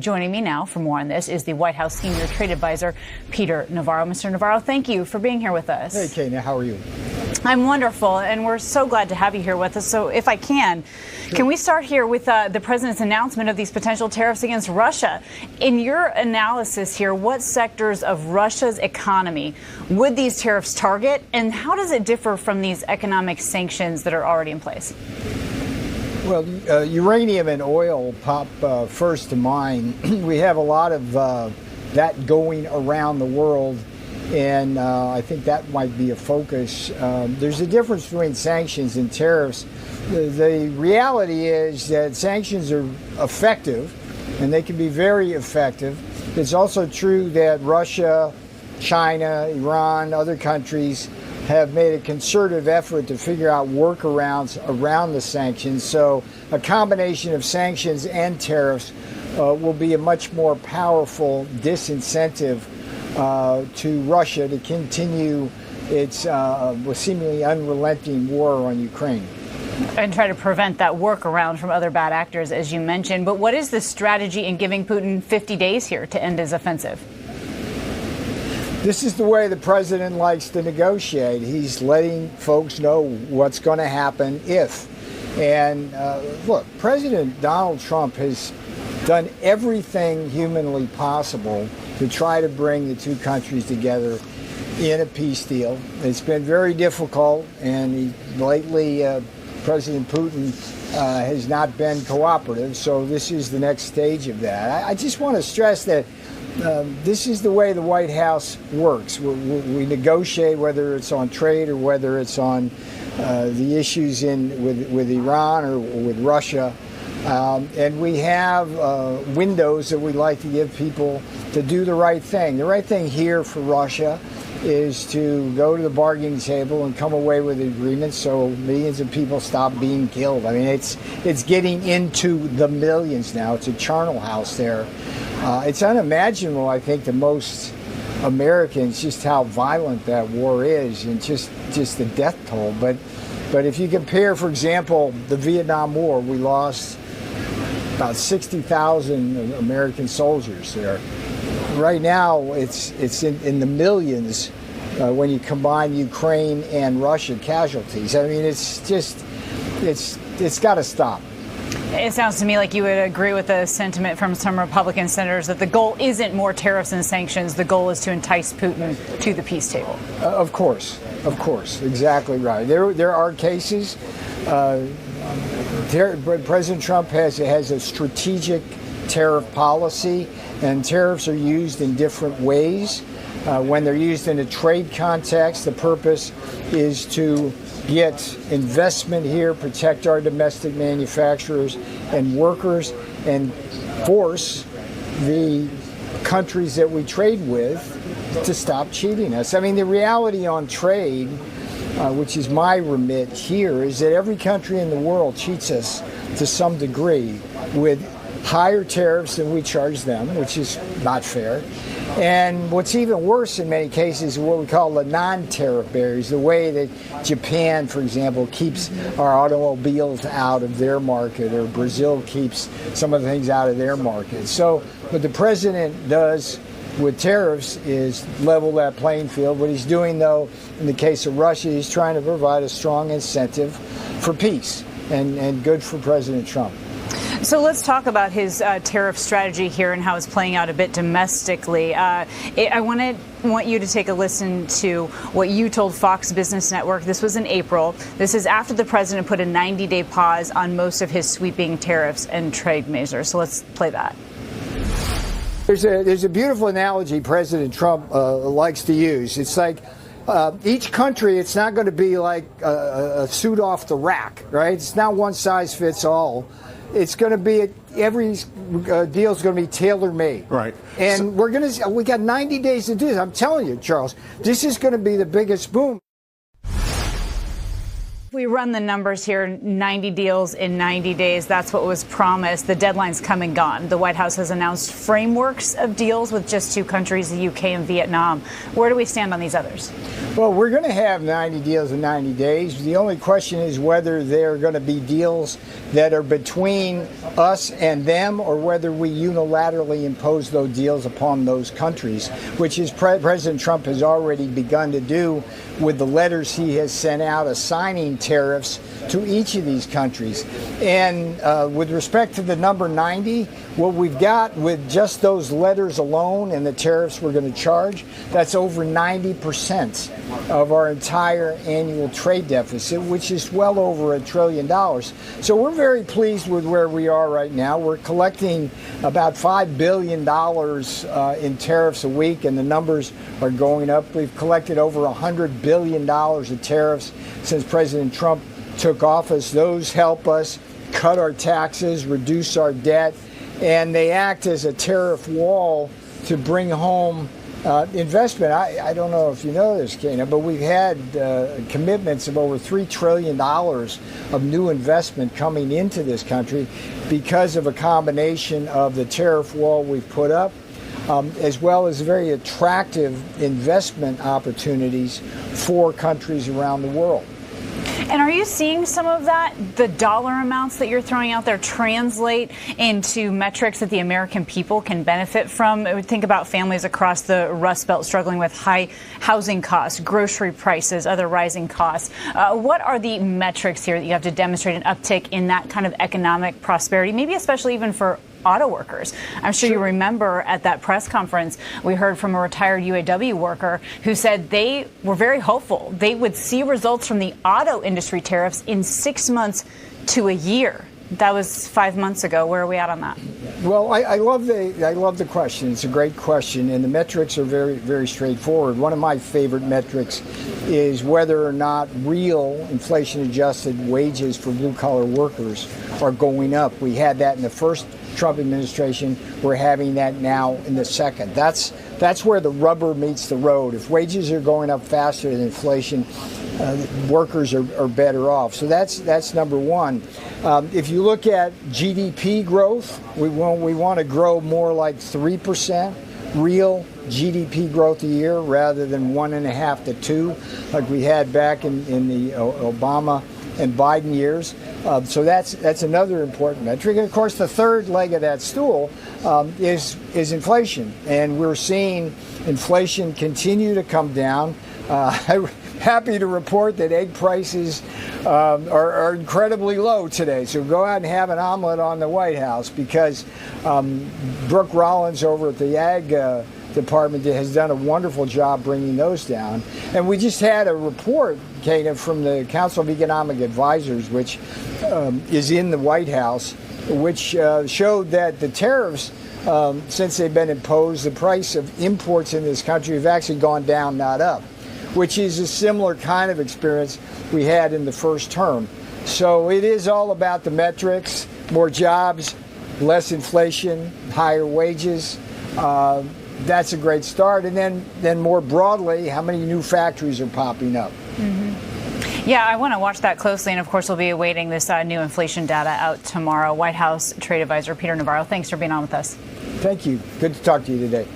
Joining me now for more on this is the White House Senior Trade Advisor, Peter Navarro. Mr. Navarro, thank you for being here with us. Hey, Kate, how are you? I'm wonderful, and we're so glad to have you here with us. So if I can we start here with the president's announcement of these potential tariffs against Russia? In your analysis here, what sectors of Russia's economy would these tariffs target, and how does it differ from these economic sanctions that are already in place? Well, uranium and oil pop first to mind. We have a lot of that going around the world, and I think that might be a focus. There's a difference between sanctions and tariffs. The reality is that sanctions are effective, and they can be very effective. It's also true that Russia, China, Iran, other countries have made a concerted effort to figure out workarounds around the sanctions. So a combination of sanctions and tariffs will be a much more powerful disincentive to Russia to continue its seemingly unrelenting war on Ukraine. And try to prevent that workaround from other bad actors, as you mentioned. But what is the strategy in giving Putin 50 days here to end his offensive? This is the way the president likes to negotiate. He's letting folks know what's going to happen if. And look, President Donald Trump has done everything humanly possible to try to bring the two countries together in a peace deal. It's been very difficult, and lately President Putin has not been cooperative, so this is the next stage of that. I just want to stress that this is the way the White House works. We negotiate, whether it's on trade or whether it's on the issues with Iran or with Russia. And we have windows that we like to give people to do the right thing. The right thing here for Russia is to go to the bargaining table and come away with an agreement so millions of people stop being killed. I mean, it's getting into the millions now. It's a charnel house there. It's unimaginable, I think, to most Americans just how violent that war is and just the death toll. But if you compare, for example, the Vietnam War, we lost about 60,000 American soldiers there. Right now, it's in the millions when you combine Ukraine and Russia casualties. I mean, it's got to stop. It sounds to me like you would agree with the sentiment from some Republican senators that the goal isn't more tariffs and sanctions. The goal is to entice Putin to the peace table. Of course, exactly right. There are cases. President Trump has a strategic tariff policy, and tariffs are used in different ways. When they're used in a trade context, the purpose is to get investment here, protect our domestic manufacturers and workers, and force the countries that we trade with to stop cheating us. I mean, the reality on trade, which is my remit here, is that every country in the world cheats us to some degree with higher tariffs than we charge them, which is not fair. And what's even worse in many cases is what we call the non-tariff barriers, the way that Japan, for example, keeps our automobiles out of their market, or Brazil keeps some of the things out of their market. So what the president does with tariffs is level that playing field. What he's doing, though, in the case of Russia, he's trying to provide a strong incentive for peace, and good for President Trump. So let's talk about his tariff strategy here and how it's playing out a bit domestically. I want you to take a listen to what you told Fox Business Network. This was in April. This is after the president put a 90-day pause on most of his sweeping tariffs and trade measures. So let's play that. There's a beautiful analogy President Trump likes to use. It's like each country, it's not going to be like a suit off the rack, right? It's not one size fits all. It's going to be every deal is going to be tailor-made, right? And we got 90 days to do this. I'm telling you, Charles, this is going to be the biggest boom. We run the numbers here, 90 deals in 90 days. That's what was promised. The deadline's come and gone. The White House has announced frameworks of deals with just two countries, the UK and Vietnam. Where do we stand on these others? Well, we're going to have 90 deals in 90 days. The only question is whether they're going to be deals that are between us and them, or whether we unilaterally impose those deals upon those countries, which is President Trump has already begun to do with the letters he has sent out assigning tariffs to each of these countries. And with respect to the number 90, what we've got with just those letters alone and the tariffs we're going to charge, that's over 90% of our entire annual trade deficit, which is well over $1 trillion. So we're very pleased with where we are right now. We're collecting about $5 billion in tariffs a week, and the numbers are going up. We've collected over $100 billion of tariffs since President Trump took office. Those help us cut our taxes, reduce our debt, and they act as a tariff wall to bring home investment. I don't know if you know this, Kana, but we've had commitments of over $3 trillion of new investment coming into this country because of a combination of the tariff wall we've put up, as well as very attractive investment opportunities for countries around the world. And are you seeing some of that, the dollar amounts that you're throwing out there, translate into metrics that the American people can benefit from? Think about families across the Rust Belt struggling with high housing costs, grocery prices, other rising costs. What are the metrics here that you have to demonstrate an uptick in that kind of economic prosperity, maybe especially even for auto workers? I'm sure you remember at that press conference, we heard from a retired UAW worker who said they were very hopeful they would see results from the auto industry tariffs in 6 months to a year. That was 5 months ago. Where are we at on that? Well, I love the question. It's a great question, and the metrics are very, very straightforward. One of my favorite metrics is whether or not real inflation-adjusted wages for blue-collar workers are going up. We had that in the first Trump administration. We're having that now in the second. That's where the rubber meets the road. If wages are going up faster than inflation, workers are better off. So that's number one. If you look at GDP growth, we want to grow more like 3% real GDP growth a year rather than 1.5 to 2 like we had back in the Obama and Biden years. So that's another important metric. And of course, the third leg of that stool is inflation, and we're seeing inflation continue to come down. I'm happy to report that egg prices are incredibly low today. So go out and have an omelet on the White House, because Brooke Rollins over at the Ag Department has done a wonderful job bringing those down. And we just had a report, Kana, from the Council of Economic Advisors, which is in the White House, which showed that the tariffs, since they've been imposed, the price of imports in this country have actually gone down, not up, which is a similar kind of experience we had in the first term. So it is all about the metrics: more jobs, less inflation, higher wages. That's a great start. And then more broadly, how many new factories are popping up? Mm-hmm. Yeah, I want to watch that closely. And of course, we'll be awaiting this new inflation data out tomorrow. White House Trade Advisor Peter Navarro, thanks for being on with us. Thank you. Good to talk to you today.